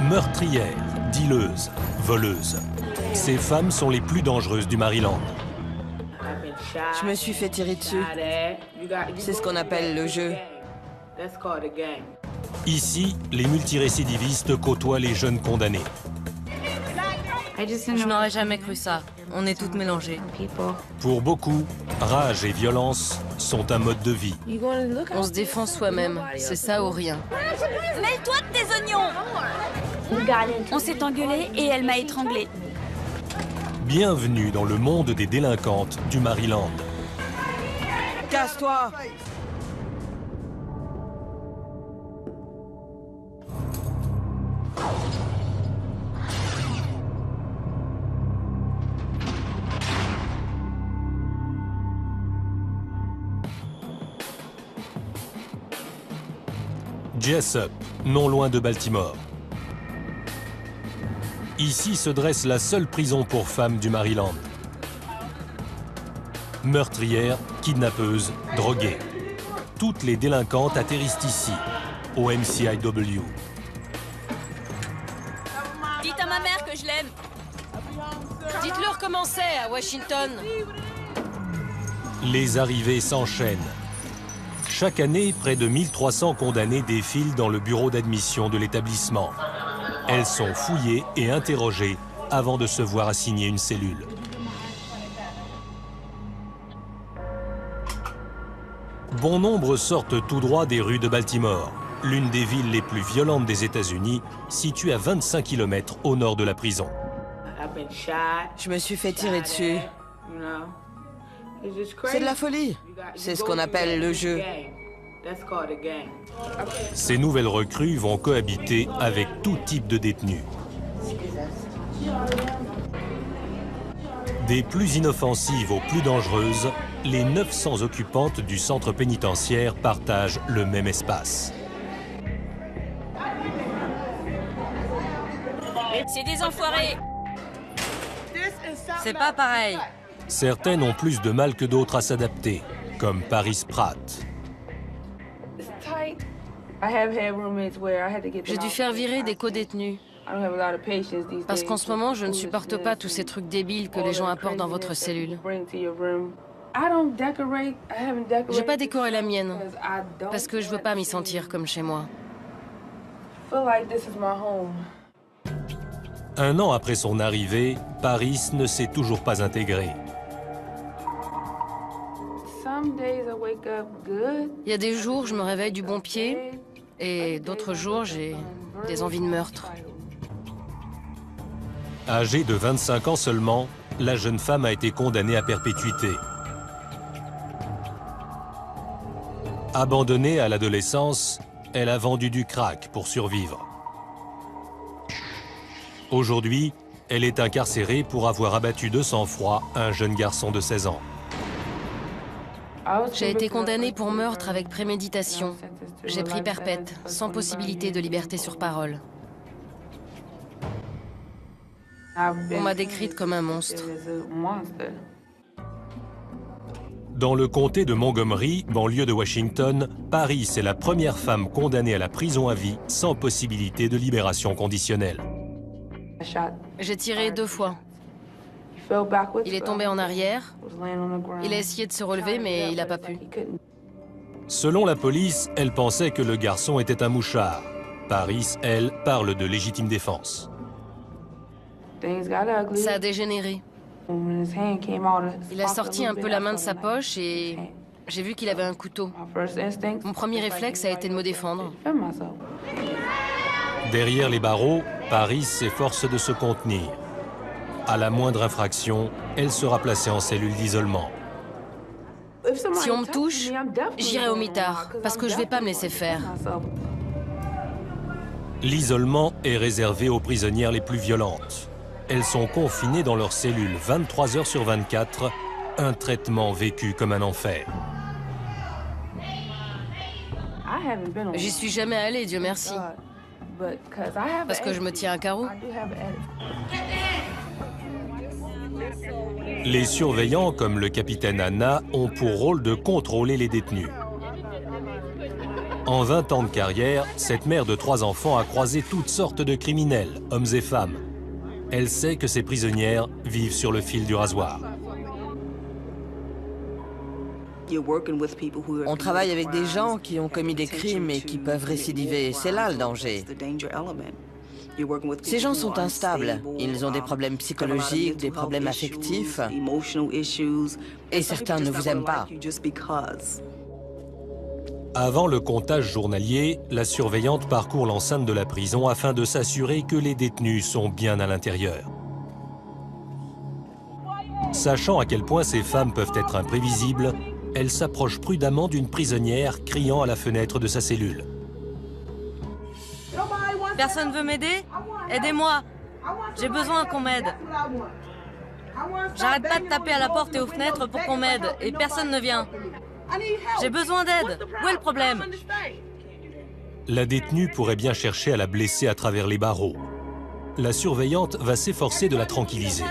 Meurtrières, dealeuses, voleuses. Ces femmes sont les plus dangereuses du Maryland. Je me suis fait tirer dessus. C'est ce qu'on appelle le jeu. Ici, les multirécidivistes côtoient les jeunes condamnés. Je n'aurais jamais cru ça. On est toutes mélangées. Pour beaucoup, rage et violence sont un mode de vie. On se défend soi-même. C'est ça ou rien. Mêle-toi de tes oignons! On s'est engueulé et elle m'a étranglée. Bienvenue dans le monde des délinquantes du Maryland. Casse-toi! Jessup, non loin de Baltimore. Ici se dresse la seule prison pour femmes du Maryland. Meurtrières, kidnappeuses, droguées. Toutes les délinquantes atterrissent ici, au MCIW. Dites à ma mère que je l'aime. Dites-leur comment c'est à Washington. Les arrivées s'enchaînent. Chaque année, près de 1300 condamnés défilent dans le bureau d'admission de l'établissement. Elles sont fouillées et interrogées avant de se voir assigner une cellule. Bon nombre sortent tout droit des rues de Baltimore, l'une des villes les plus violentes des États-Unis, située à 25 km au nord de la prison. Je me suis fait tirer dessus. C'est de la folie. C'est ce qu'on appelle le jeu. Ces nouvelles recrues vont cohabiter avec tout type de détenus. Des plus inoffensives aux plus dangereuses, les 900 occupantes du centre pénitentiaire partagent le même espace. C'est des enfoirés. C'est pas pareil. Certaines ont plus de mal que d'autres à s'adapter, comme Paris Pratt. J'ai dû faire virer des co-détenus. Parce qu'en ce moment, je ne supporte pas tous ces trucs débiles que les gens apportent dans votre cellule. J'ai pas décoré la mienne, parce que je veux pas m'y sentir comme chez moi. Un an après son arrivée, Paris ne s'est toujours pas intégrée. Il y a des jours, je me réveille du bon pied, et d'autres jours, j'ai des envies de meurtre. Âgée de 25 ans seulement, la jeune femme a été condamnée à perpétuité. Abandonnée à l'adolescence, elle a vendu du crack pour survivre. Aujourd'hui, elle est incarcérée pour avoir abattu de sang-froid un jeune garçon de 16 ans. J'ai été condamnée pour meurtre avec préméditation. J'ai pris perpète, sans possibilité de liberté sur parole. On m'a décrite comme un monstre. Dans le comté de Montgomery, banlieue de Washington, Paris est la première femme condamnée à la prison à vie sans possibilité de libération conditionnelle. J'ai tiré 2 fois. Il est tombé en arrière. Il a essayé de se relever, mais il n'a pas pu. Selon la police, elle pensait que le garçon était un mouchard. Paris, elle, parle de légitime défense. Ça a dégénéré. Il a sorti un peu la main de sa poche et j'ai vu qu'il avait un couteau. Mon premier réflexe a été de me défendre. Derrière les barreaux, Paris s'efforce de se contenir. À la moindre infraction, elle sera placée en cellule d'isolement. Si on me touche, j'irai au mitard, parce que je vais pas me laisser faire. L'isolement est réservé aux prisonnières les plus violentes. Elles sont confinées dans leur cellule 23 heures sur 24, un traitement vécu comme un enfer. J'y suis jamais allée, Dieu merci. Parce que je me tiens à carreau. Les surveillants, comme le capitaine Anna, ont pour rôle de contrôler les détenus. En 20 ans de carrière, cette mère de 3 enfants a croisé toutes sortes de criminels, hommes et femmes. Elle sait que ces prisonnières vivent sur le fil du rasoir. On travaille avec des gens qui ont commis des crimes et qui peuvent récidiver. C'est là le danger. Ces gens sont instables. Ils ont des problèmes psychologiques, des problèmes affectifs. Et certains ne vous aiment pas. Avant le comptage journalier, la surveillante parcourt l'enceinte de la prison afin de s'assurer que les détenus sont bien à l'intérieur. Sachant à quel point ces femmes peuvent être imprévisibles, elle s'approche prudemment d'une prisonnière criant à la fenêtre de sa cellule. Personne veut m'aider? Aidez-moi! J'ai besoin qu'on m'aide. J'arrête pas de taper à la porte et aux fenêtres pour qu'on m'aide, et personne ne vient. J'ai besoin d'aide. Où est le problème? La détenue pourrait bien chercher à la blesser à travers les barreaux. La surveillante va s'efforcer de la tranquilliser.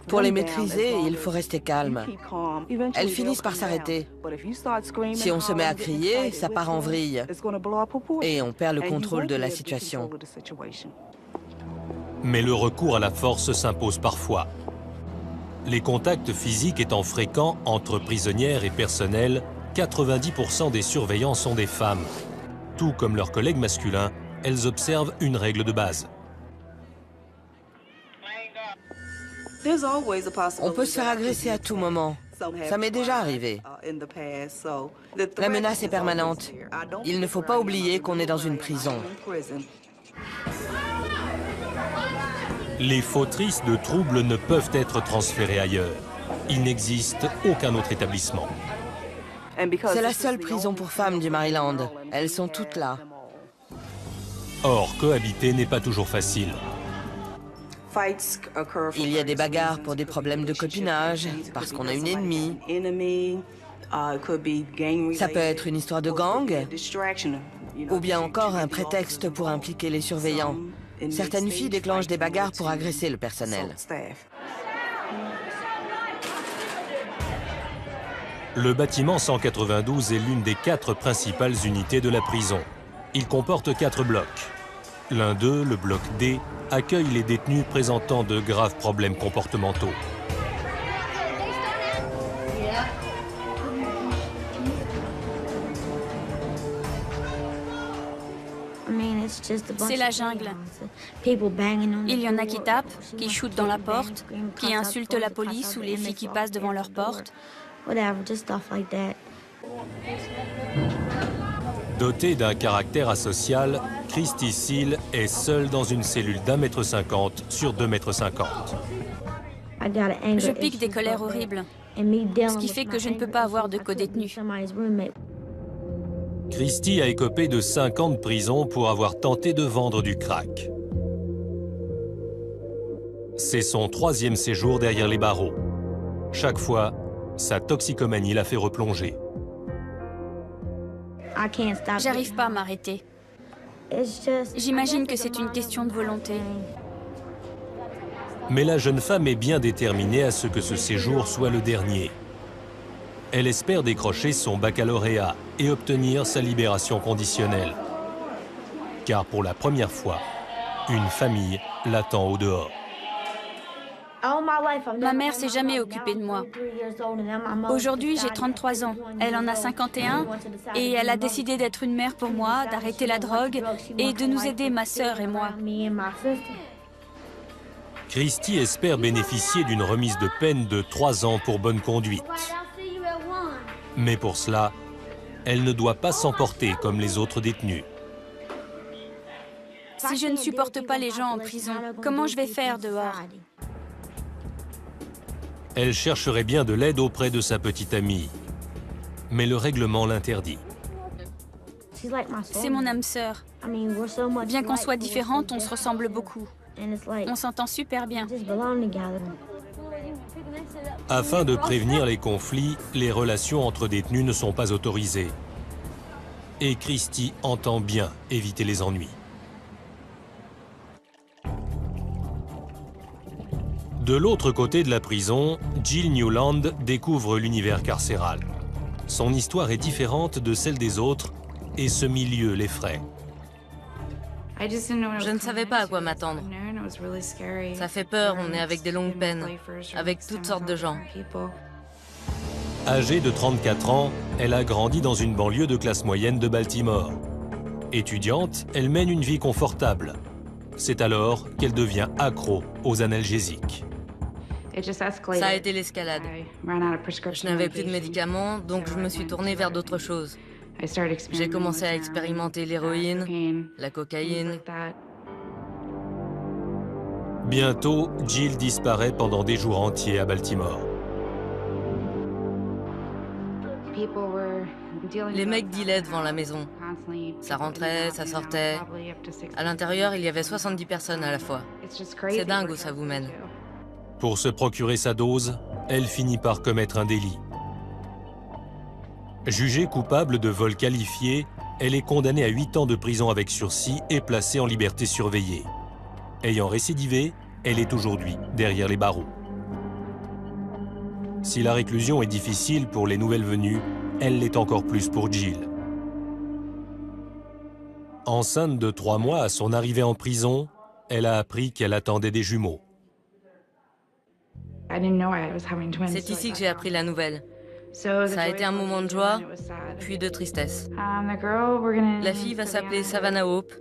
Pour les maîtriser, il faut rester calme. Elles finissent par s'arrêter. Si on se met à crier, ça part en vrille. Et on perd le contrôle de la situation. Mais le recours à la force s'impose parfois. Les contacts physiques étant fréquents entre prisonnières et personnel, 90% des surveillants sont des femmes. Tout comme leurs collègues masculins, elles observent une règle de base. On peut se faire agresser à tout moment. Ça m'est déjà arrivé. La menace est permanente. Il ne faut pas oublier qu'on est dans une prison. Les fautrices de troubles ne peuvent être transférées ailleurs. Il n'existe aucun autre établissement. C'est la seule prison pour femmes du Maryland. Elles sont toutes là. Or, cohabiter n'est pas toujours facile. Il y a des bagarres pour des problèmes de copinage, parce qu'on a une ennemie. Ça peut être une histoire de gang, ou bien encore un prétexte pour impliquer les surveillants. Certaines filles déclenchent des bagarres pour agresser le personnel. Le bâtiment 192 est l'une des 4 principales unités de la prison. Il comporte 4 blocs. L'un d'eux, le bloc D, accueille les détenus présentant de graves problèmes comportementaux. C'est la jungle. Il y en a qui tapent, qui shootent dans la porte, qui insultent la police ou les filles qui passent devant leur porte. Dotée d'un caractère asocial, Christy Seal est seule dans une cellule d'1,50 m sur 2,50 m. Je pique des colères horribles, ce qui fait que je ne peux pas avoir de co-détenus. Christy a écopé de 5 ans de prison pour avoir tenté de vendre du crack. C'est son 3e séjour derrière les barreaux. Chaque fois, sa toxicomanie l'a fait replonger. J'arrive pas à m'arrêter. J'imagine que c'est une question de volonté. Mais la jeune femme est bien déterminée à ce que ce séjour soit le dernier. Elle espère décrocher son baccalauréat et obtenir sa libération conditionnelle. Car pour la première fois, une famille l'attend au dehors. Ma mère s'est jamais occupée de moi. Aujourd'hui, j'ai 33 ans. Elle en a 51 et elle a décidé d'être une mère pour moi, d'arrêter la drogue et de nous aider, ma sœur et moi. Christy espère bénéficier d'une remise de peine de 3 ans pour bonne conduite. Mais pour cela, elle ne doit pas s'emporter comme les autres détenus. Si je ne supporte pas les gens en prison, comment je vais faire dehors? Elle chercherait bien de l'aide auprès de sa petite amie. Mais le règlement l'interdit. C'est mon âme sœur. Bien qu'on soit différentes, on se ressemble beaucoup. On s'entend super bien. Afin de prévenir les conflits, les relations entre détenus ne sont pas autorisées. Et Christy entend bien éviter les ennuis. De l'autre côté de la prison, Jill Newland découvre l'univers carcéral. Son histoire est différente de celle des autres et ce milieu l'effraie. Je ne savais pas à quoi m'attendre. Ça fait peur, on est avec des longues peines, avec toutes sortes de gens. Âgée de 34 ans, elle a grandi dans une banlieue de classe moyenne de Baltimore. Étudiante, elle mène une vie confortable. C'est alors qu'elle devient accro aux analgésiques. Ça a été l'escalade. Je n'avais plus de médicaments, donc je me suis tournée vers d'autres choses. J'ai commencé à expérimenter l'héroïne, la cocaïne. Bientôt, Jill disparaît pendant des jours entiers à Baltimore. Les mecs dealaient devant la maison. Ça rentrait, ça sortait. À l'intérieur, il y avait 70 personnes à la fois. C'est dingue où ça vous mène. Pour se procurer sa dose, elle finit par commettre un délit. Jugée coupable de vol qualifié, elle est condamnée à 8 ans de prison avec sursis et placée en liberté surveillée. Ayant récidivé, elle est aujourd'hui derrière les barreaux. Si la réclusion est difficile pour les nouvelles venues, elle l'est encore plus pour Jill. Enceinte de 3 mois à son arrivée en prison, elle a appris qu'elle attendait des jumeaux. C'est ici que j'ai appris la nouvelle. Ça a été un moment de joie, puis de tristesse. La fille va s'appeler Savannah Hope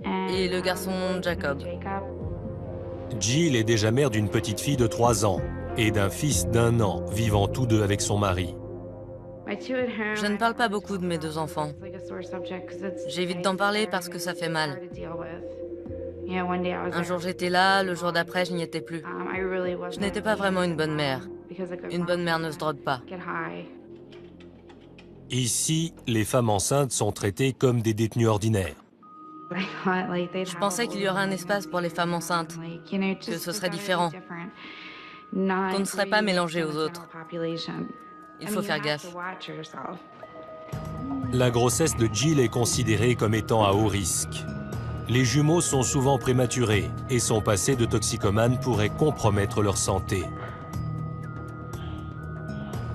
et le garçon Jacob. Jill est déjà mère d'une petite fille de 3 ans et d'un fils d'1 an, vivant tous deux avec son mari. Je ne parle pas beaucoup de mes 2 enfants. J'évite d'en parler parce que ça fait mal. Un jour j'étais là, le jour d'après je n'y étais plus. Je n'étais pas vraiment une bonne mère. Une bonne mère ne se drogue pas. Ici, les femmes enceintes sont traitées comme des détenues ordinaires. Je pensais qu'il y aurait un espace pour les femmes enceintes, que ce serait différent, qu'on ne serait pas mélangé aux autres. Il faut faire gaffe. La grossesse de Jill est considérée comme étant à haut risque. Les jumeaux sont souvent prématurés et son passé de toxicomane pourrait compromettre leur santé.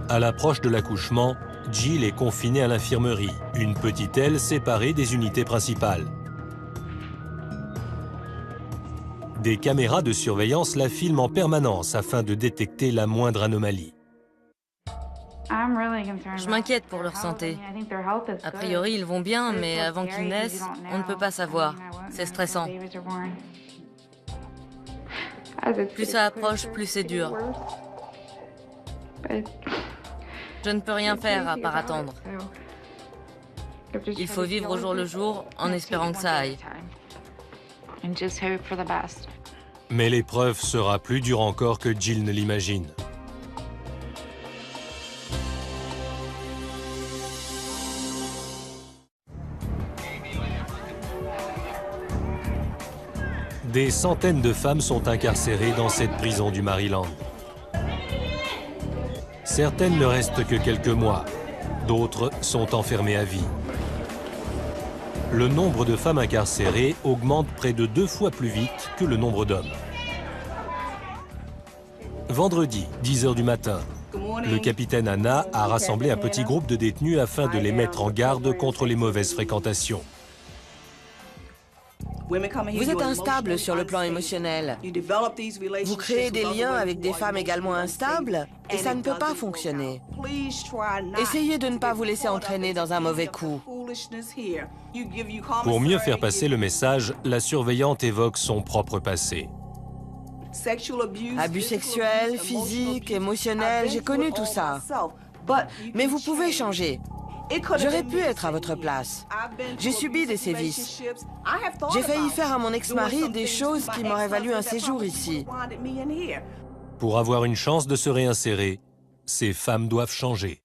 À l'approche de l'accouchement, Jill est confinée à l'infirmerie, une petite aile séparée des unités principales. Des caméras de surveillance la filment en permanence afin de détecter la moindre anomalie. Je m'inquiète pour leur santé. A priori, ils vont bien, mais avant qu'ils naissent, on ne peut pas savoir. C'est stressant. Plus ça approche, plus c'est dur. Je ne peux rien faire à part attendre. Il faut vivre au jour le jour en espérant que ça aille. Mais l'épreuve sera plus dure encore que Jill ne l'imagine. Des centaines de femmes sont incarcérées dans cette prison du Maryland. Certaines ne restent que quelques mois, d'autres sont enfermées à vie. Le nombre de femmes incarcérées augmente près de 2 fois plus vite que le nombre d'hommes. Vendredi, 10 h du matin, le capitaine Anna a rassemblé un petit groupe de détenus afin de les mettre en garde contre les mauvaises fréquentations. Vous êtes instable sur le plan émotionnel. Vous créez des liens avec des femmes également instables et ça ne peut pas fonctionner. Essayez de ne pas vous laisser entraîner dans un mauvais coup. Pour mieux faire passer le message, la surveillante évoque son propre passé. Abus sexuels, physiques, émotionnels, j'ai connu tout ça. Mais vous pouvez changer. J'aurais pu être à votre place. J'ai subi des sévices. J'ai failli faire à mon ex-mari des choses qui m'auraient valu un séjour ici. Pour avoir une chance de se réinsérer, ces femmes doivent changer.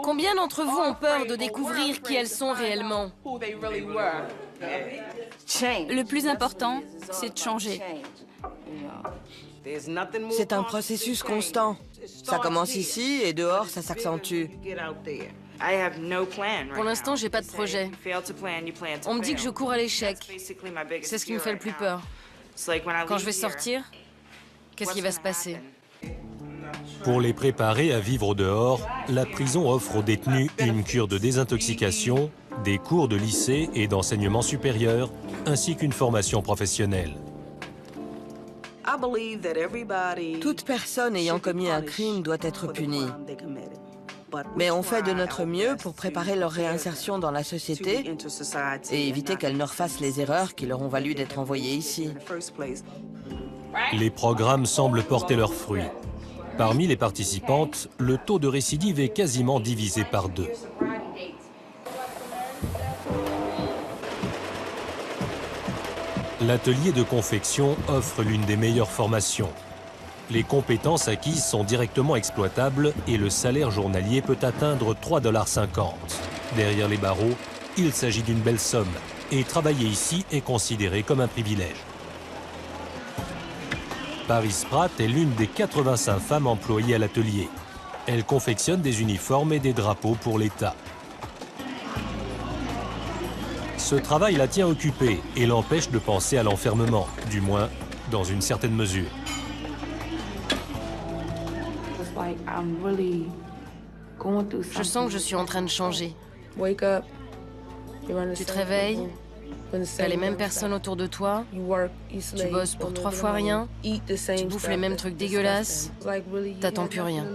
Combien d'entre vous ont peur de découvrir qui elles sont réellement? Le plus important, c'est de changer. C'est un processus constant. Ça commence ici et dehors, ça s'accentue. Pour l'instant, j'ai pas de projet. On me dit que je cours à l'échec. C'est ce qui me fait le plus peur. Quand je vais sortir, qu'est-ce qui va se passer? Pour les préparer à vivre dehors, la prison offre aux détenus une cure de désintoxication, des cours de lycée et d'enseignement supérieur, ainsi qu'une formation professionnelle. Toute personne ayant commis un crime doit être punie. Mais on fait de notre mieux pour préparer leur réinsertion dans la société et éviter qu'elles ne refassent les erreurs qui leur ont valu d'être envoyées ici. Les programmes semblent porter leurs fruits. Parmi les participantes, le taux de récidive est quasiment divisé par 2. L'atelier de confection offre l'une des meilleures formations. Les compétences acquises sont directement exploitables et le salaire journalier peut atteindre 3,50 $. Derrière les barreaux, il s'agit d'une belle somme et travailler ici est considéré comme un privilège. Paris Pratt est l'une des 85 femmes employées à l'atelier. Elle confectionne des uniformes et des drapeaux pour l'État. Ce travail la tient occupée et l'empêche de penser à l'enfermement, du moins dans une certaine mesure. Je sens que je suis en train de changer. Tu te réveilles, t'as les mêmes personnes autour de toi, tu bosses pour 3 fois rien, tu bouffes les mêmes trucs dégueulasses, t'attends plus rien.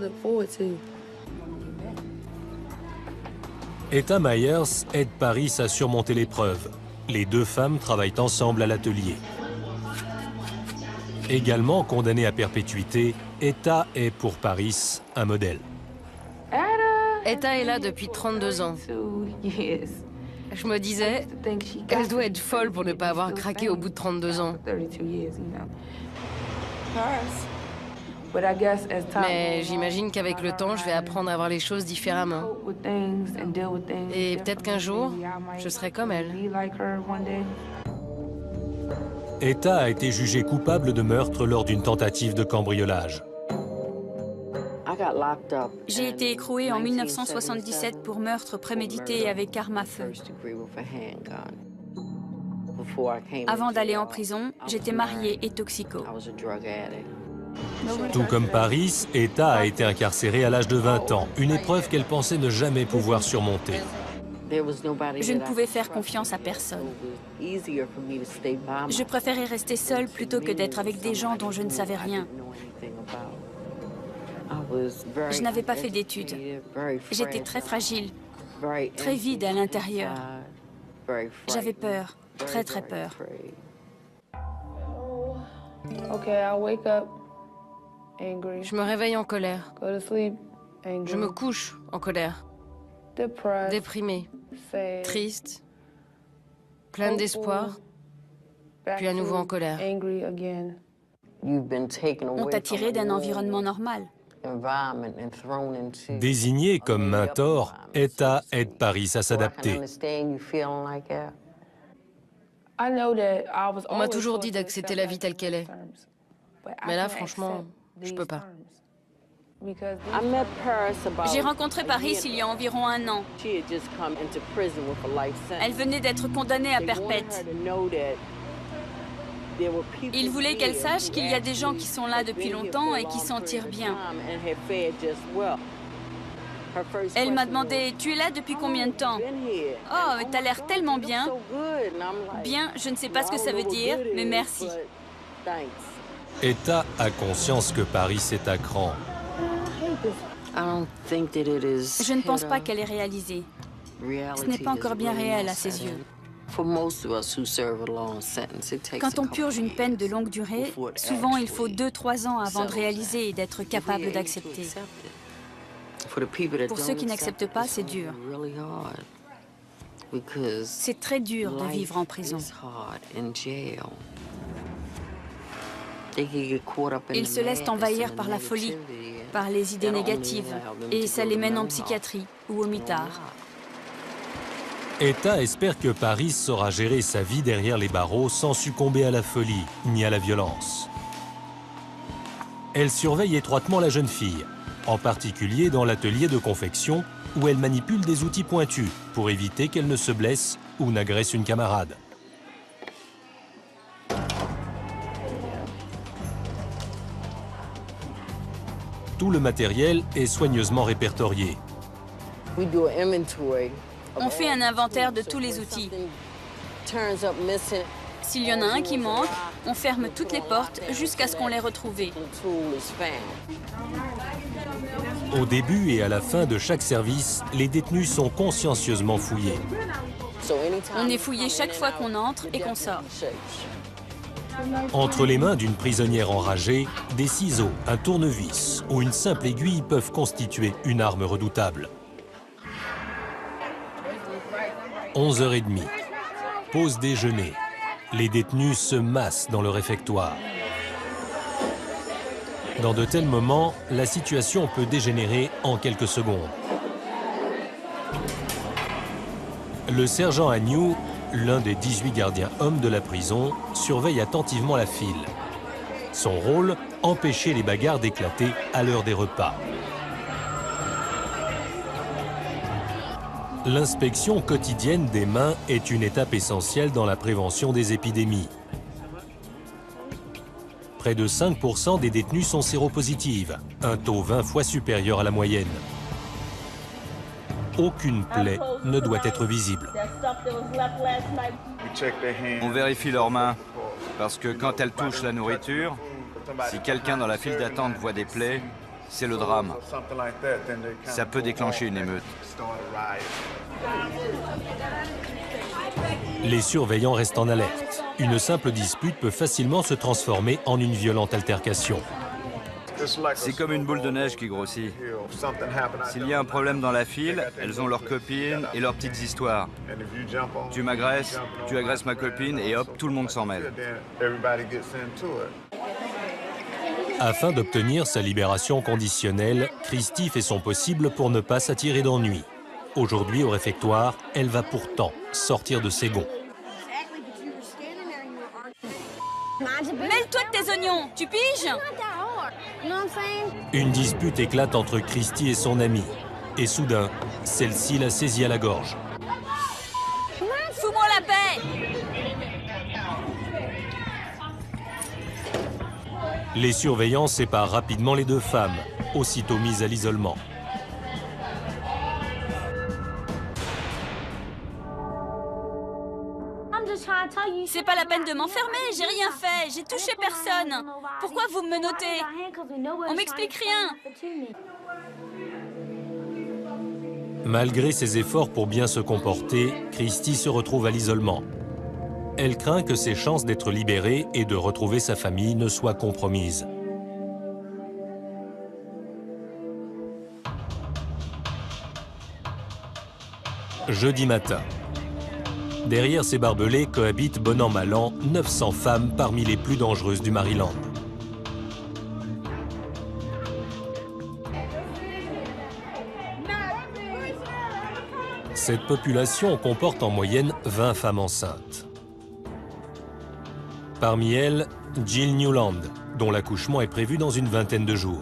Etta Myers aide Paris à surmonter l'épreuve. Les 2 femmes travaillent ensemble à l'atelier. Également condamnée à perpétuité, Etta est pour Paris un modèle. Etta est là depuis 32 ans. Je me disais, elle doit être folle pour ne pas avoir craqué au bout de 32 ans. Mais j'imagine qu'avec le temps, je vais apprendre à voir les choses différemment. Et peut-être qu'un jour, je serai comme elle. Etta a été jugée coupable de meurtre lors d'une tentative de cambriolage. J'ai été écrouée en 1977 pour meurtre prémédité avec arme à feu. Avant d'aller en prison, j'étais mariée et toxico. Tout comme Paris, Etta a été incarcérée à l'âge de 20 ans, une épreuve qu'elle pensait ne jamais pouvoir surmonter. Je ne pouvais faire confiance à personne. Je préférais rester seule plutôt que d'être avec des gens dont je ne savais rien. Je n'avais pas fait d'études. J'étais très fragile, très vide à l'intérieur. J'avais peur, très très peur. Je me réveille en colère. Je me couche en colère. Déprimée, triste, pleine d'espoir, puis à nouveau en colère. On t'a tiré d'un environnement normal. Désignée comme mentor, Etta aide Paris à s'adapter. On m'a toujours dit d'accepter la vie telle qu'elle est. Mais là, franchement, je peux pas. J'ai rencontré Paris il y a environ 1 an. Elle venait d'être condamnée à perpète. Il voulait qu'elle sache qu'il y a des gens qui sont là depuis longtemps et qui s'en tirent bien. Elle m'a demandé, tu es là depuis combien de temps? Oh, t'as l'air tellement bien. Bien, je ne sais pas ce que ça veut dire, mais merci. Etta a conscience que Paris est à cran. Je ne pense pas qu'elle ait réalisé. Ce n'est pas encore bien réel à ses yeux. Quand on purge une peine de longue durée, souvent il faut 2-3 ans avant de réaliser et d'être capable d'accepter. Pour ceux qui n'acceptent pas, c'est dur. C'est très dur de vivre en prison. Ils se laissent envahir par la folie, par les idées négatives, et ça les mène en psychiatrie ou au mitard. Etta espère que Paris saura gérer sa vie derrière les barreaux sans succomber à la folie ni à la violence. Elle surveille étroitement la jeune fille, en particulier dans l'atelier de confection où elle manipule des outils pointus pour éviter qu'elle ne se blesse ou n'agresse une camarade. Tout le matériel est soigneusement répertorié. On fait un inventaire de tous les outils. S'il y en a un qui manque, on ferme toutes les portes jusqu'à ce qu'on l'ait retrouvé. Au début et à la fin de chaque service, les détenus sont consciencieusement fouillés. On est fouillé chaque fois qu'on entre et qu'on sort. Entre les mains d'une prisonnière enragée, des ciseaux, un tournevis ou une simple aiguille peuvent constituer une arme redoutable. 11h30. Pause déjeuner. Les détenus se massent dans le réfectoire. Dans de tels moments, la situation peut dégénérer en quelques secondes. Le sergent Agnew, l'un des 18 gardiens hommes de la prison, surveille attentivement la file. Son rôle, empêcher les bagarres d'éclater à l'heure des repas. L'inspection quotidienne des mains est une étape essentielle dans la prévention des épidémies. Près de 5% des détenus sont séropositives, un taux 20 fois supérieur à la moyenne. Aucune plaie ne doit être visible. On vérifie leurs mains, parce que quand elles touchent la nourriture, si quelqu'un dans la file d'attente voit des plaies, c'est le drame. Ça peut déclencher une émeute. Les surveillants restent en alerte. Une simple dispute peut facilement se transformer en une violente altercation. C'est comme une boule de neige qui grossit. S'il y a un problème dans la file, elles ont leurs copines et leurs petites histoires. Tu m'agresses, tu agresses ma copine et hop, tout le monde s'en mêle. Afin d'obtenir sa libération conditionnelle, Christy fait son possible pour ne pas s'attirer d'ennui. Aujourd'hui, au réfectoire, elle va pourtant sortir de ses gonds. Mêle-toi de tes oignons, tu piges? Une dispute éclate entre Christy et son amie. Et soudain, celle-ci la saisit à la gorge. Fous-moi la paix! Les surveillants séparent rapidement les deux femmes, aussitôt mises à l'isolement. C'est pas la peine de m'enfermer, j'ai rien fait, j'ai touché personne. Pourquoi vous me menotez? On m'explique rien. Malgré ses efforts pour bien se comporter, Christy se retrouve à l'isolement. Elle craint que ses chances d'être libérée et de retrouver sa famille ne soient compromises. Jeudi matin. Derrière ces barbelés cohabitent bon an mal an 900 femmes parmi les plus dangereuses du Maryland. Cette population comporte en moyenne 20 femmes enceintes. Parmi elles, Jill Newland, dont l'accouchement est prévu dans une vingtaine de jours.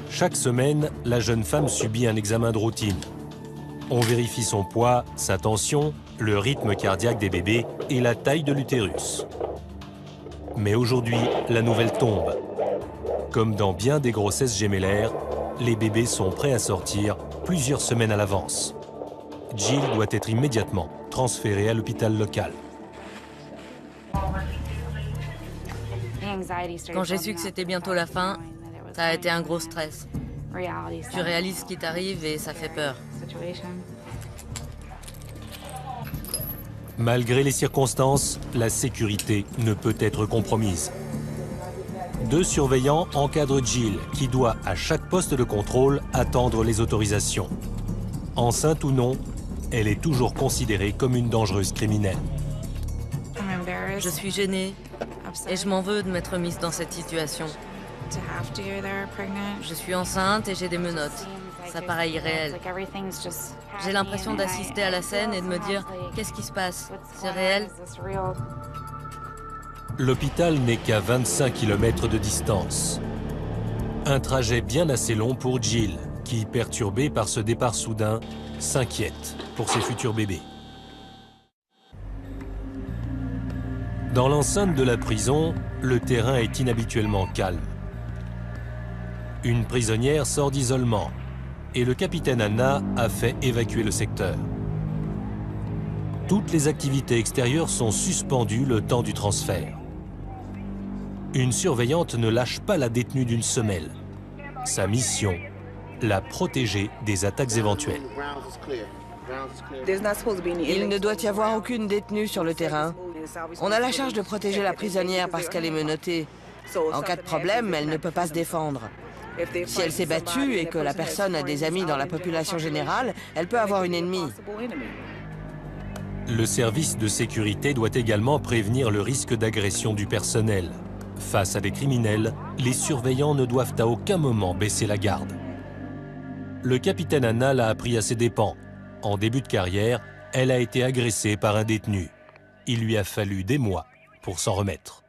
Chaque semaine, la jeune femme subit un examen de routine. On vérifie son poids, sa tension, le rythme cardiaque des bébés et la taille de l'utérus. Mais aujourd'hui, la nouvelle tombe. Comme dans bien des grossesses gémellaires, les bébés sont prêts à sortir plusieurs semaines à l'avance. Jill doit être immédiatement transférée à l'hôpital local. Quand j'ai su que c'était bientôt la fin, ça a été un gros stress. Tu réalises ce qui t'arrive et ça fait peur. Malgré les circonstances, la sécurité ne peut être compromise. 2 surveillants encadrent Jill, qui doit, à chaque poste de contrôle, attendre les autorisations. Enceinte ou non, elle est toujours considérée comme une dangereuse criminelle. Je suis gênée et je m'en veux de m'être mise dans cette situation. Je suis enceinte et j'ai des menottes. Ça paraît irréel. J'ai l'impression d'assister à la scène et de me dire « Qu'est-ce qui se passe? C'est réel ?» L'hôpital n'est qu'à 25 km de distance. Un trajet bien assez long pour Jill, qui, perturbée par ce départ soudain, s'inquiète pour ses futurs bébés. Dans l'enceinte de la prison, le terrain est inhabituellement calme. Une prisonnière sort d'isolement et le capitaine Anna a fait évacuer le secteur. Toutes les activités extérieures sont suspendues le temps du transfert. Une surveillante ne lâche pas la détenue d'une semelle. Sa mission, la protéger des attaques éventuelles. Il ne doit y avoir aucune détenue sur le terrain. On a la charge de protéger la prisonnière parce qu'elle est menottée. En cas de problème, elle ne peut pas se défendre. Si elle s'est battue et que la personne a des amis dans la population générale, elle peut avoir une ennemie. Le service de sécurité doit également prévenir le risque d'agression du personnel. Face à des criminels, les surveillants ne doivent à aucun moment baisser la garde. Le capitaine Anna l'a appris à ses dépens. En début de carrière, elle a été agressée par un détenu. Il lui a fallu des mois pour s'en remettre.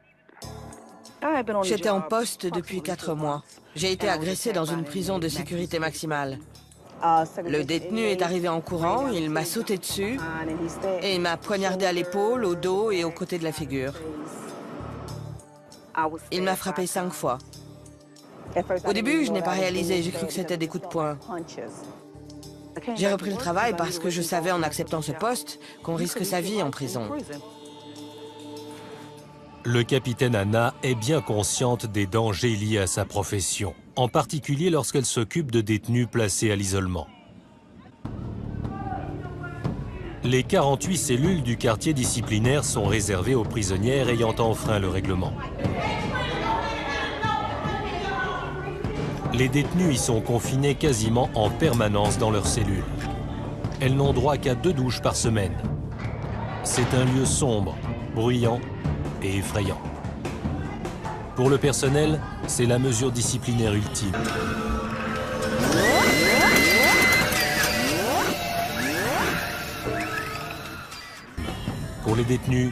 J'étais en poste depuis 4 mois. J'ai été agressée dans une prison de sécurité maximale. Le détenu est arrivé en courant, il m'a sauté dessus et il m'a poignardé à l'épaule, au dos et au côté de la figure. Il m'a frappé 5 fois. Au début, je n'ai pas réalisé, j'ai cru que c'était des coups de poing. J'ai repris le travail parce que je savais en acceptant ce poste qu'on risque sa vie en prison. Le capitaine Anna est bien consciente des dangers liés à sa profession, en particulier lorsqu'elle s'occupe de détenus placés à l'isolement. Les 48 cellules du quartier disciplinaire sont réservées aux prisonnières ayant enfreint le règlement. Les détenus y sont confinés quasiment en permanence dans leurs cellules. Elles n'ont droit qu'à 2 douches par semaine. C'est un lieu sombre, bruyant et effrayant. Pour le personnel, c'est la mesure disciplinaire ultime. Pour les détenus,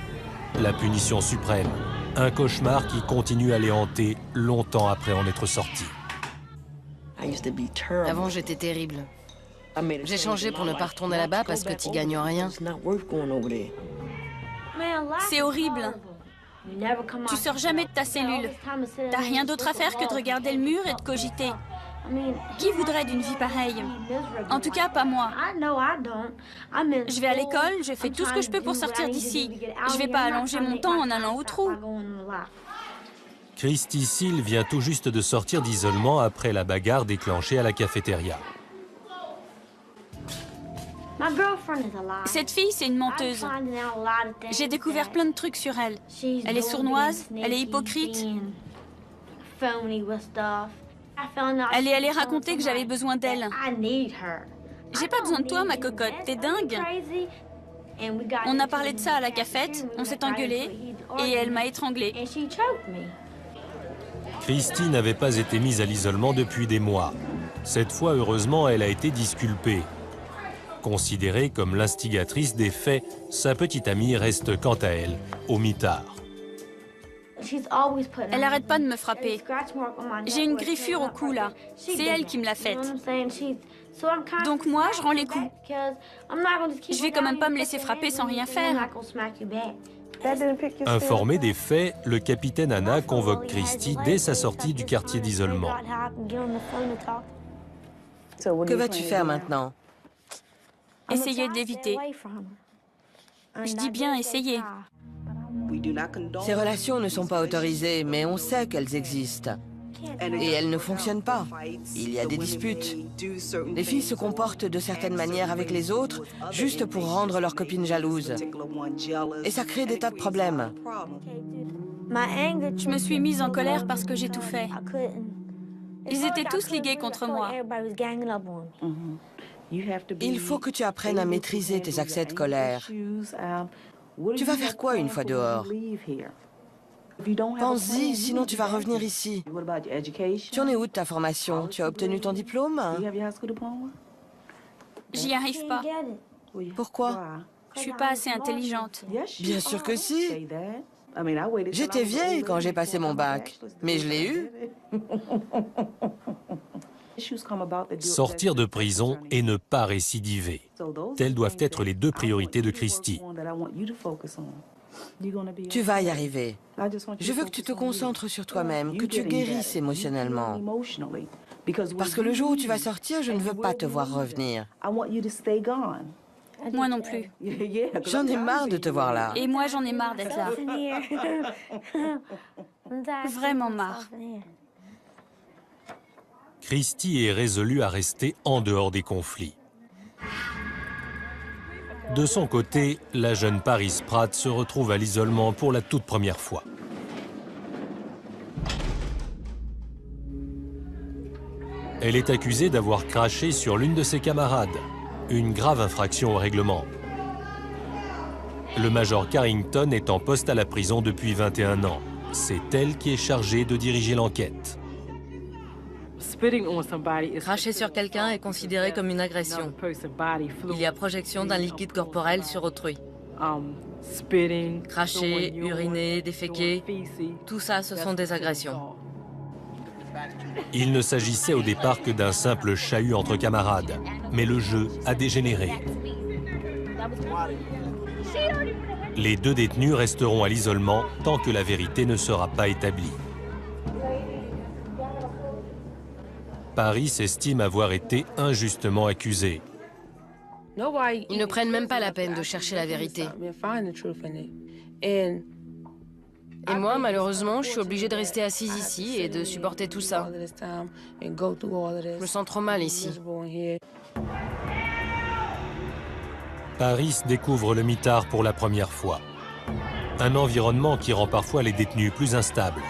la punition suprême, un cauchemar qui continue à les hanter longtemps après en être sortis. Avant, j'étais terrible. J'ai changé pour ne pas retourner là-bas parce que tu gagnes rien. C'est horrible. Tu sors jamais de ta cellule. T'as rien d'autre à faire que de regarder le mur et de cogiter. Qui voudrait d'une vie pareille? En tout cas, pas moi. Je vais à l'école, je fais tout ce que je peux pour sortir d'ici. Je vais pas allonger mon temps en allant au trou. Christy Seal vient tout juste de sortir d'isolement après la bagarre déclenchée à la cafétéria. Cette fille, c'est une menteuse. J'ai découvert plein de trucs sur elle. Elle est sournoise, elle est hypocrite. Elle est allée raconter que j'avais besoin d'elle. J'ai pas besoin de toi, ma cocotte, t'es dingue. On a parlé de ça à la cafette, on s'est engueulé et elle m'a étranglée. Christy n'avait pas été mise à l'isolement depuis des mois. Cette fois, heureusement, elle a été disculpée. Considérée comme l'instigatrice des faits, sa petite amie reste quant à elle au mitard. Elle arrête pas de me frapper. J'ai une griffure au cou là. C'est elle qui me l'a faite. Donc moi, je rends les coups. Je vais quand même pas me laisser frapper sans rien faire. Informé des faits, le capitaine Anna convoque Christy dès sa sortie du quartier d'isolement. Que vas-tu faire maintenant? Essayez de l'éviter. Je dis bien essayer. Ces relations ne sont pas autorisées, mais on sait qu'elles existent. Et elles ne fonctionnent pas. Il y a des disputes. Les filles se comportent de certaines manières avec les autres, juste pour rendre leurs copines jalouses. Et ça crée des tas de problèmes. Je me suis mise en colère parce que j'ai tout fait. Ils étaient tous ligués contre moi. Il faut que tu apprennes à maîtriser tes accès de colère. Tu vas faire quoi une fois dehors? Pense-y, sinon tu vas revenir ici. Tu en es où de ta formation? Tu as obtenu ton diplôme? J'y arrive pas. Pourquoi? Je suis pas assez intelligente. Bien sûr que si. J'étais vieille quand j'ai passé mon bac, mais je l'ai eu. Sortir de prison et ne pas récidiver. Telles doivent être les 2 priorités de Christy. Tu vas y arriver. Je veux que tu te concentres sur toi-même, que tu guérisses émotionnellement. Parce que le jour où tu vas sortir, je ne veux pas te voir revenir. Moi non plus. J'en ai marre de te voir là. Et moi, j'en ai marre d'être là. Vraiment marre. Christy est résolue à rester en dehors des conflits. De son côté, la jeune Paris Pratt se retrouve à l'isolement pour la toute première fois. Elle est accusée d'avoir craché sur l'une de ses camarades, une grave infraction au règlement. Le major Carrington est en poste à la prison depuis 21 ans. C'est elle qui est chargée de diriger l'enquête. Cracher sur quelqu'un est considéré comme une agression. Il y a projection d'un liquide corporel sur autrui. Cracher, uriner, déféquer, tout ça, ce sont des agressions. Il ne s'agissait au départ que d'un simple chahut entre camarades, mais le jeu a dégénéré. Les deux détenus resteront à l'isolement tant que la vérité ne sera pas établie. Paris estime avoir été injustement accusé. Ils ne prennent même pas la peine de chercher la vérité. Et moi, malheureusement, je suis obligée de rester assise ici et de supporter tout ça. Je me sens trop mal ici. Paris découvre le mitard pour la première fois. Un environnement qui rend parfois les détenus plus instables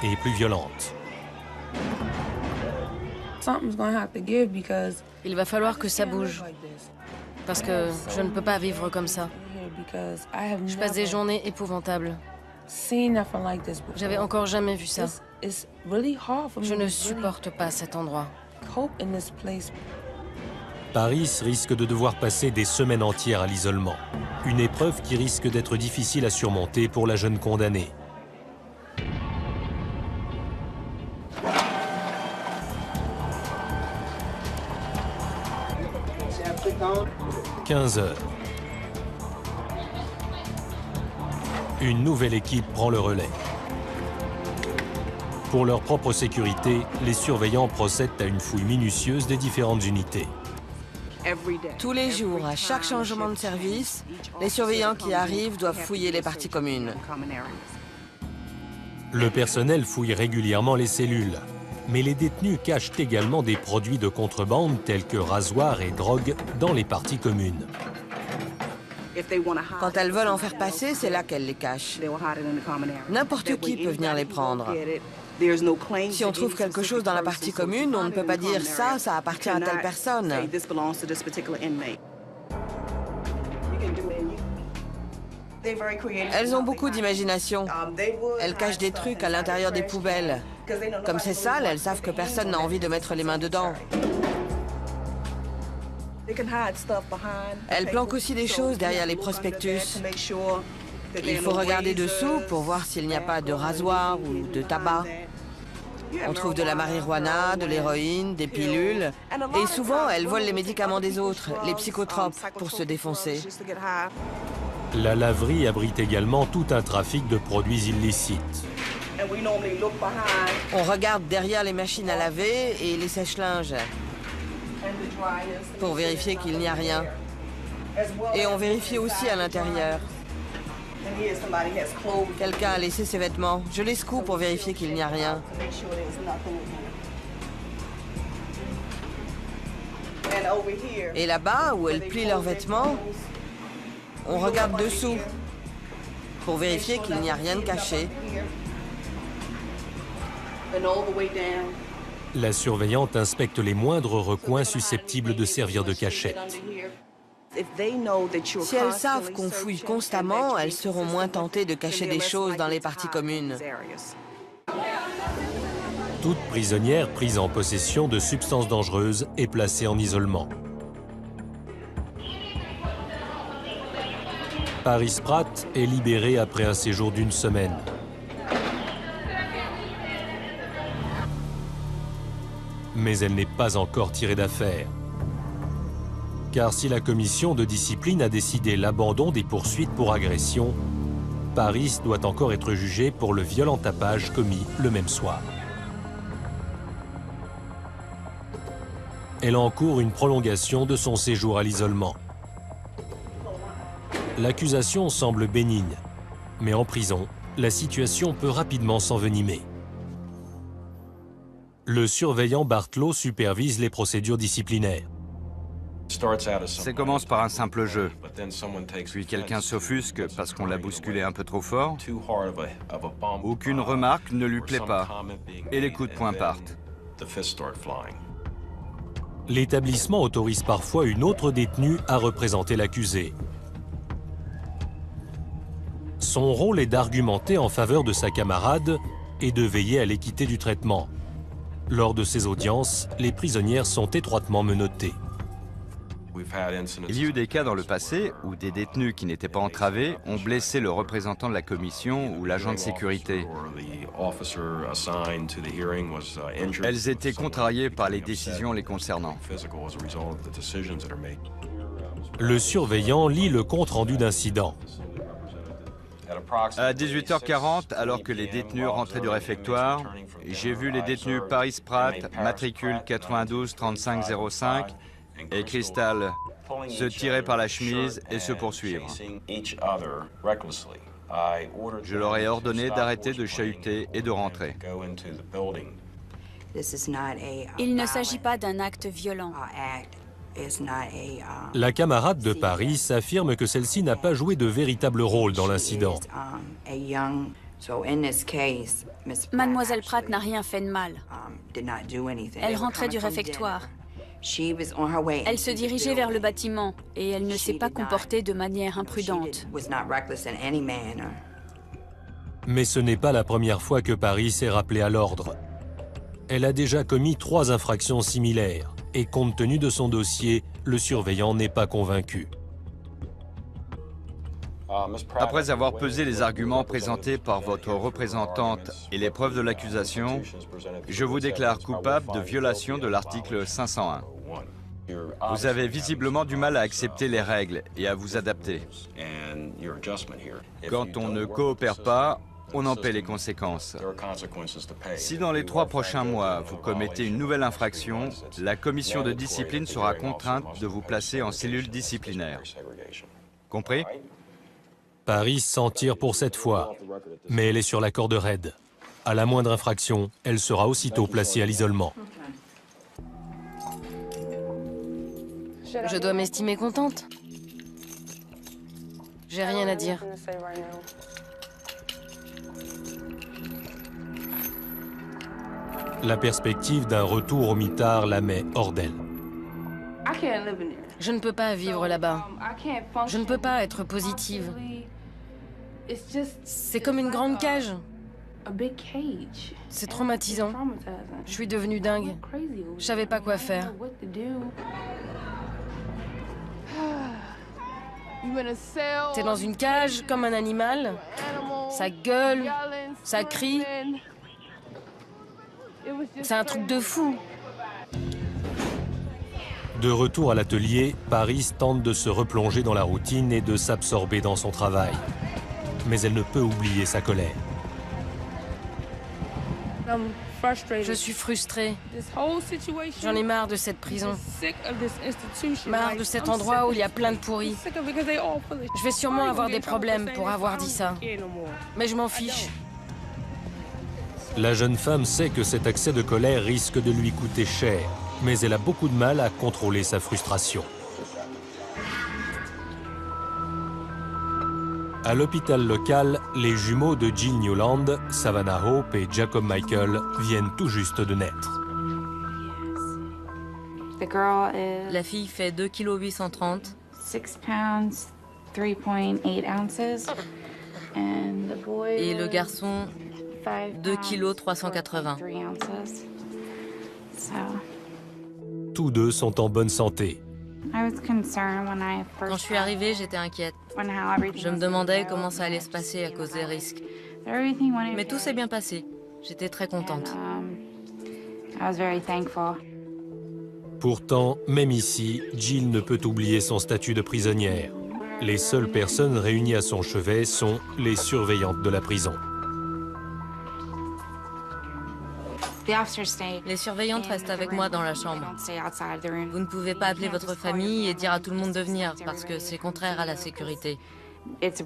et plus violentes. Il va falloir que ça bouge. Parce que je ne peux pas vivre comme ça. Je passe des journées épouvantables. J'avais encore jamais vu ça. Je ne supporte pas cet endroit. Paris risque de devoir passer des semaines entières à l'isolement. Une épreuve qui risque d'être difficile à surmonter pour la jeune condamnée. « 15 heures. Une nouvelle équipe prend le relais. Pour leur propre sécurité, les surveillants procèdent à une fouille minutieuse des différentes unités. Tous les jours, à chaque changement de service, les surveillants qui arrivent doivent fouiller les parties communes. Le personnel fouille régulièrement les cellules. Mais les détenus cachent également des produits de contrebande tels que rasoirs et drogues dans les parties communes. Quand elles veulent en faire passer, c'est là qu'elles les cachent. N'importe qui peut venir les prendre. Si on trouve quelque chose dans la partie commune, on ne peut pas dire « ça appartient à telle personne ». Elles ont beaucoup d'imagination. Elles cachent des trucs à l'intérieur des poubelles. Comme c'est sale, elles savent que personne n'a envie de mettre les mains dedans. Elles planquent aussi des choses derrière les prospectus. Il faut regarder dessous pour voir s'il n'y a pas de rasoir ou de tabac. On trouve de la marijuana, de l'héroïne, des pilules. Et souvent, elles volent les médicaments des autres, les psychotropes, pour se défoncer. La laverie abrite également tout un trafic de produits illicites. On regarde derrière les machines à laver et les sèche-linges pour vérifier qu'il n'y a rien. Et on vérifie aussi à l'intérieur. Quelqu'un a laissé ses vêtements. Je les secoue pour vérifier qu'il n'y a rien. Et là-bas, où elles plient leurs vêtements, on regarde dessous pour vérifier qu'il n'y a rien de caché. La surveillante inspecte les moindres recoins susceptibles de servir de cachette. Si elles savent qu'on fouille constamment, elles seront moins tentées de cacher des choses dans les parties communes. Toute prisonnière prise en possession de substances dangereuses est placée en isolement. Paris Pratt est libérée après un séjour d'une semaine. Mais elle n'est pas encore tirée d'affaire. Car si la commission de discipline a décidé l'abandon des poursuites pour agression, Paris doit encore être jugée pour le violent tapage commis le même soir. Elle encourt une prolongation de son séjour à l'isolement. L'accusation semble bénigne, mais en prison, la situation peut rapidement s'envenimer. Le surveillant Bartlow supervise les procédures disciplinaires. Ça commence par un simple jeu, puis quelqu'un s'offusque parce qu'on l'a bousculé un peu trop fort, aucune remarque ne lui plaît pas, et les coups de poing partent. L'établissement autorise parfois une autre détenue à représenter l'accusé. Son rôle est d'argumenter en faveur de sa camarade et de veiller à l'équité du traitement. Lors de ces audiences, les prisonnières sont étroitement menottées. Il y a eu des cas dans le passé où des détenus qui n'étaient pas entravés ont blessé le représentant de la commission ou l'agent de sécurité. Elles étaient contrariées par les décisions les concernant. Le surveillant lit le compte-rendu d'incident. À 18h40, alors que les détenus rentraient du réfectoire, j'ai vu les détenus Paris Pratt, matricule 92 35 05, et Crystal se tirer par la chemise et se poursuivre. Je leur ai ordonné d'arrêter de chahuter et de rentrer. Il ne s'agit pas d'un acte violent. La camarade de Paris affirme que celle-ci n'a pas joué de véritable rôle dans l'incident. Mademoiselle Pratt n'a rien fait de mal. Elle rentrait du réfectoire. Elle se dirigeait vers le bâtiment et elle ne s'est pas comportée de manière imprudente. Mais ce n'est pas la première fois que Paris est rappelée à l'ordre. Elle a déjà commis 3 infractions similaires et compte tenu de son dossier, le surveillant n'est pas convaincu. Après avoir pesé les arguments présentés par votre représentante et les preuves de l'accusation, je vous déclare coupable de violation de l'article 501. Vous avez visiblement du mal à accepter les règles et à vous adapter. Quand on ne coopère pas, on en paie les conséquences. Si dans les 3 prochains mois, vous commettez une nouvelle infraction, la commission de discipline sera contrainte de vous placer en cellule disciplinaire. Compris ? Paris s'en tire pour cette fois, mais elle est sur la corde raide. À la moindre infraction, elle sera aussitôt placée à l'isolement. Je dois m'estimer contente. J'ai rien à dire. La perspective d'un retour au mitard la met hors d'elle. Je ne peux pas vivre là-bas. Je ne peux pas être positive. C'est comme une grande cage. C'est traumatisant. Je suis devenue dingue. Je savais pas quoi faire. T'es dans une cage comme un animal. Ça gueule, ça crie. C'est un truc de fou. De retour à l'atelier, Paris tente de se replonger dans la routine et de s'absorber dans son travail. Mais elle ne peut oublier sa colère. Je suis frustrée. J'en ai marre de cette prison. Marre de cet endroit où il y a plein de pourris. Je vais sûrement avoir des problèmes pour avoir dit ça. Mais je m'en fiche. La jeune femme sait que cet accès de colère risque de lui coûter cher, mais elle a beaucoup de mal à contrôler sa frustration. À l'hôpital local, les jumeaux de Jill Newland, Savannah Hope et Jacob Michael, viennent tout juste de naître. La fille fait 2,830 kg. 6 pounds, 3.8 ounces. And the boy et le garçon 2,380 kg. Tous deux sont en bonne santé. Quand je suis arrivée, j'étais inquiète. Je me demandais comment ça allait se passer à cause des risques. Mais tout s'est bien passé. J'étais très contente. Pourtant, même ici, Jill ne peut oublier son statut de prisonnière. Les seules personnes réunies à son chevet sont les surveillantes de la prison. Les surveillantes restent avec moi dans la chambre. Vous ne pouvez pas appeler votre famille et dire à tout le monde de venir parce que c'est contraire à la sécurité. Je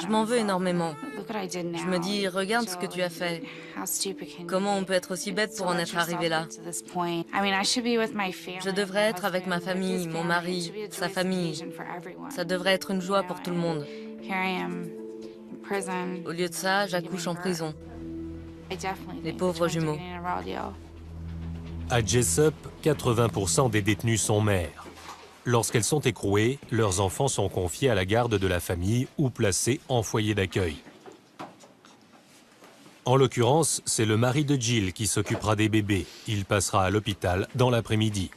m'en veux énormément. Je me dis, regarde ce que tu as fait. Comment on peut être aussi bête pour en être arrivé là? Je devrais être avec ma famille, mon mari, sa famille. Ça devrait être une joie pour tout le monde. Au lieu de ça, j'accouche en prison. Les pauvres jumeaux. À Jessup, 80% des détenus sont mères. Lorsqu'elles sont écrouées, leurs enfants sont confiés à la garde de la famille ou placés en foyer d'accueil. En l'occurrence, c'est le mari de Jill qui s'occupera des bébés. Il passera à l'hôpital dans l'après-midi.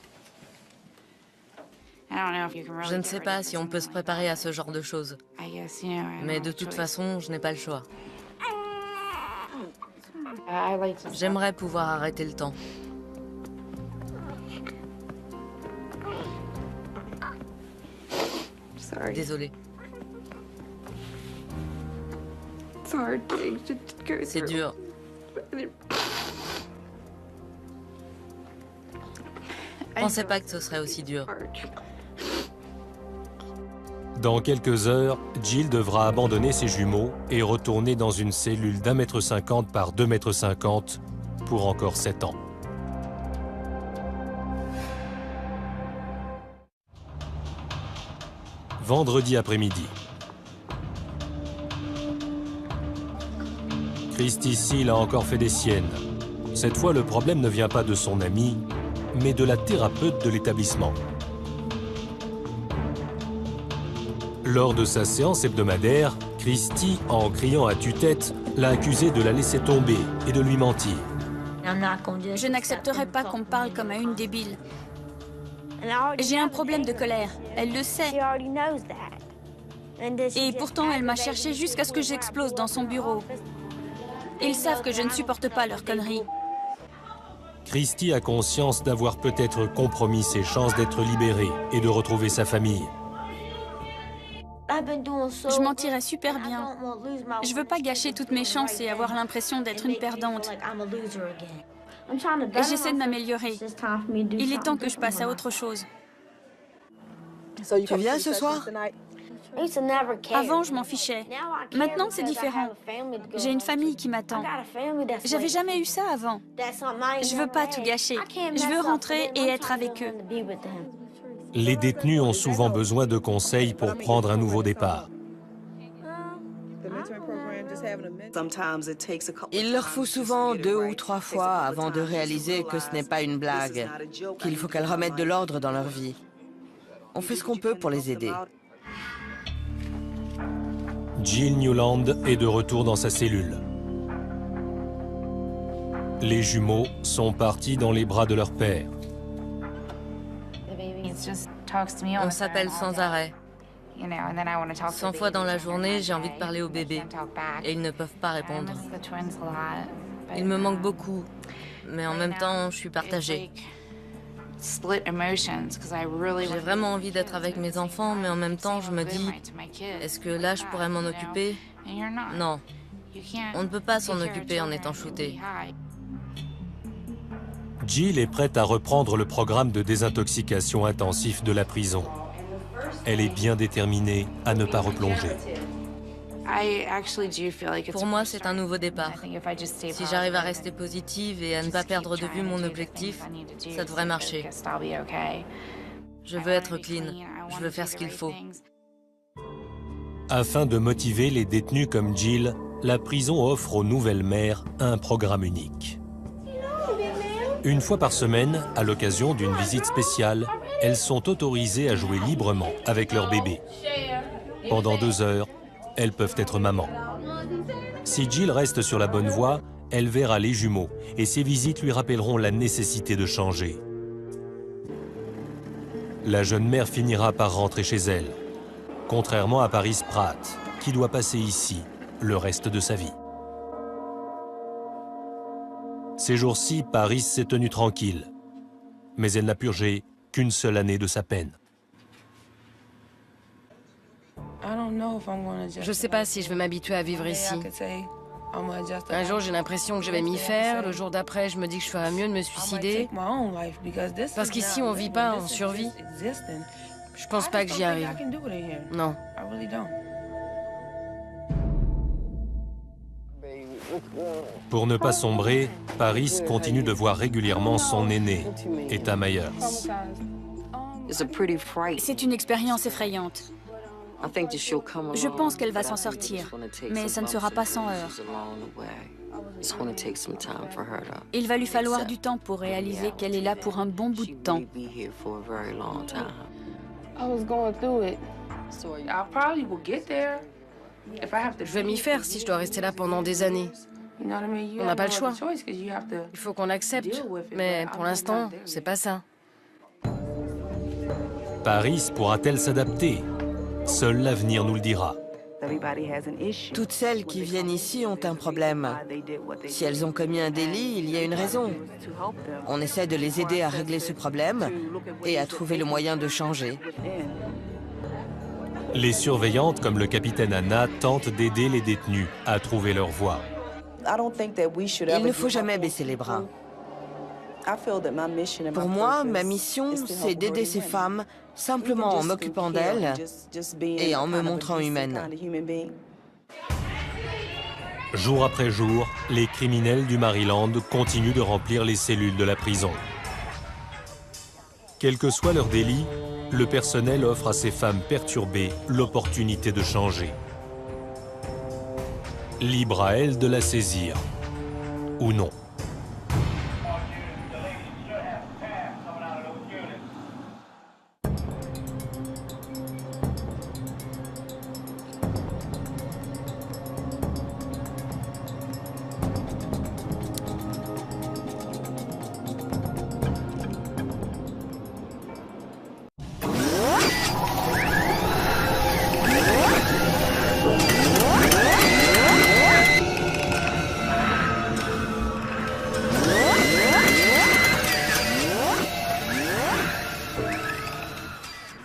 Je ne sais pas si on peut se préparer à ce genre de choses. Mais de toute façon, je n'ai pas le choix. J'aimerais pouvoir arrêter le temps. Désolée. C'est dur. Je pensais pas que ce serait aussi dur. Dans quelques heures, Jill devra abandonner ses jumeaux et retourner dans une cellule d'1,50 m par 2,50 m pour encore 7 ans. Vendredi après-midi. Christy Seal a encore fait des siennes. Cette fois, le problème ne vient pas de son ami, mais de la thérapeute de l'établissement. Lors de sa séance hebdomadaire, Christy, en criant à tue-tête, l'a accusé de la laisser tomber et de lui mentir. Je n'accepterai pas qu'on me parle comme à une débile. J'ai un problème de colère, elle le sait. Et pourtant, elle m'a cherché jusqu'à ce que j'explose dans son bureau. Ils savent que je ne supporte pas leurs conneries. Christy a conscience d'avoir peut-être compromis ses chances d'être libérée et de retrouver sa famille. Je m'en tirais super bien. Je veux pas gâcher toutes mes chances et avoir l'impression d'être une perdante. Et j'essaie de m'améliorer. Il est temps que je passe à autre chose. Tu viens ce soir? Avant, je m'en fichais. Maintenant, c'est différent. J'ai une famille qui m'attend. J'avais jamais eu ça avant. Je veux pas tout gâcher. Je veux rentrer et être avec eux. Les détenus ont souvent besoin de conseils pour prendre un nouveau départ. Il leur faut souvent 2 ou 3 fois avant de réaliser que ce n'est pas une blague, qu'il faut qu'elles remettent de l'ordre dans leur vie. On fait ce qu'on peut pour les aider. Jill Newland est de retour dans sa cellule. Les jumeaux sont partis dans les bras de leur père. On s'appelle sans arrêt. 100 fois dans la journée, j'ai envie de parler au bébé. Et ils ne peuvent pas répondre. Ils me manquent beaucoup. Mais en même temps, je suis partagée. J'ai vraiment envie d'être avec mes enfants, mais en même temps, je me dis, est-ce que là, je pourrais m'en occuper? Non. On ne peut pas s'en occuper en étant shooté. Jill est prête à reprendre le programme de désintoxication intensif de la prison. Elle est bien déterminée à ne pas replonger. Pour moi, c'est un nouveau départ. Si j'arrive à rester positive et à ne pas perdre de vue mon objectif, ça devrait marcher. Je veux être clean. Je veux faire ce qu'il faut. Afin de motiver les détenus comme Jill, la prison offre aux nouvelles mères un programme unique. Une fois par semaine, à l'occasion d'une visite spéciale, elles sont autorisées à jouer librement avec leur bébé. Pendant 2 heures, elles peuvent être mamans. Si Jill reste sur la bonne voie, elle verra les jumeaux et ces visites lui rappelleront la nécessité de changer. La jeune mère finira par rentrer chez elle, contrairement à Paris Pratt, qui doit passer ici le reste de sa vie. Ces jours-ci, Paris s'est tenue tranquille, mais elle n'a purgé qu'une seule année de sa peine. Je sais pas si je vais m'habituer à vivre ici. Un jour, j'ai l'impression que je vais m'y faire. Le jour d'après, je me dis que je ferais mieux de me suicider. Parce qu'ici, on vit pas, on survit. Je pense pas que j'y arrive. Non. Pour ne pas sombrer, Paris continue de voir régulièrement son aîné, Etta Myers. C'est une expérience effrayante. Je pense qu'elle va s'en sortir, mais ça ne sera pas sans heurts. Il va lui falloir du temps pour réaliser qu'elle est là pour un bon bout de temps. Je vais m'y faire si je dois rester là pendant des années. On n'a pas le choix. Il faut qu'on accepte, mais pour l'instant, c'est pas ça. Paris pourra-t-elle s'adapter? Seul l'avenir nous le dira. Toutes celles qui viennent ici ont un problème. Si elles ont commis un délit, il y a une raison. On essaie de les aider à régler ce problème et à trouver le moyen de changer. Les surveillantes, comme le capitaine Anna, tentent d'aider les détenus à trouver leur voie. Il ne faut jamais baisser les bras. Pour moi, ma mission, c'est d'aider ces femmes simplement en m'occupant d'elles et en me montrant humaine. Jour après jour, les criminels du Maryland continuent de remplir les cellules de la prison. Quel que soit leur délit, le personnel offre à ces femmes perturbées l'opportunité de changer. Libre à elles de la saisir, ou non.